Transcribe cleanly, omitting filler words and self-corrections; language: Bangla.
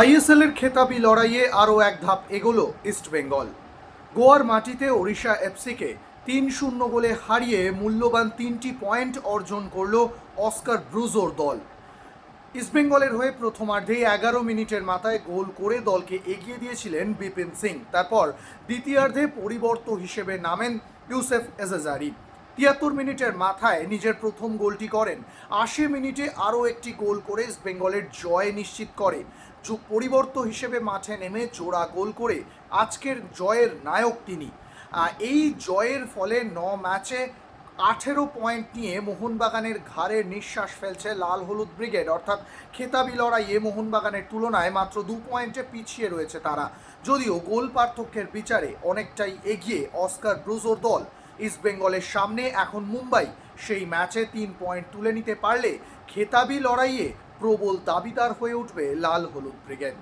আইএসএল এর খেতাবি লড়াইয়ে আরও এক ধাপ এগোলো ইস্টবেঙ্গল। গোয়ার মাটিতে ওড়িশা এফসিকে ৩-০ গোলে হারিয়ে মূল্যবান ৩টি পয়েন্ট অর্জন করল অস্কার ব্রুজোর দল। ইস্টবেঙ্গলের হয়ে প্রথমার্ধেই ১১ মিনিটের মাথায় গোল করে দলকে এগিয়ে দিয়েছিলেন বিপিন সিং। তারপর দ্বিতীয়ার্ধে পরিবর্তন হিসেবে নামেন ইউসেফ এজাজারি। ৭৩ মিনিটের মাথায় নিজের প্রথম গোলটি করেন। ৮০ মিনিটে আরও একটি গোল করে ইস্টবেঙ্গলের জয় নিশ্চিত করে। পরিবর্তন হিসেবে মাঠে নেমে জোড়া গোল করে আজকের জয়ের নায়ক তিনি। এই জয়ের ফলে ৯ ম্যাচে ১৮ পয়েন্ট নিয়ে মোহনবাগানের ঘাড়ের নিঃশ্বাস ফেলছে লাল হলুদ ব্রিগেড। অর্থাৎ খেতাবি লড়াইয়ে মোহনবাগানের তুলনায় মাত্র ২ পয়েন্টে পিছিয়ে রয়েছে তারা। যদিও গোল পার্থক্যের বিচারে অনেকটাই এগিয়ে অস্কার ব্রুজোর দল। ইস্টবেঙ্গলের সামনে এখন মুম্বাই। সেই ম্যাচে ৩ পয়েন্ট তুলে নিতে পারলে খেতাবি লড়াইয়ে প্রবল দাবিদার হয়ে উঠবে লাল হলুদ ব্রিগেড।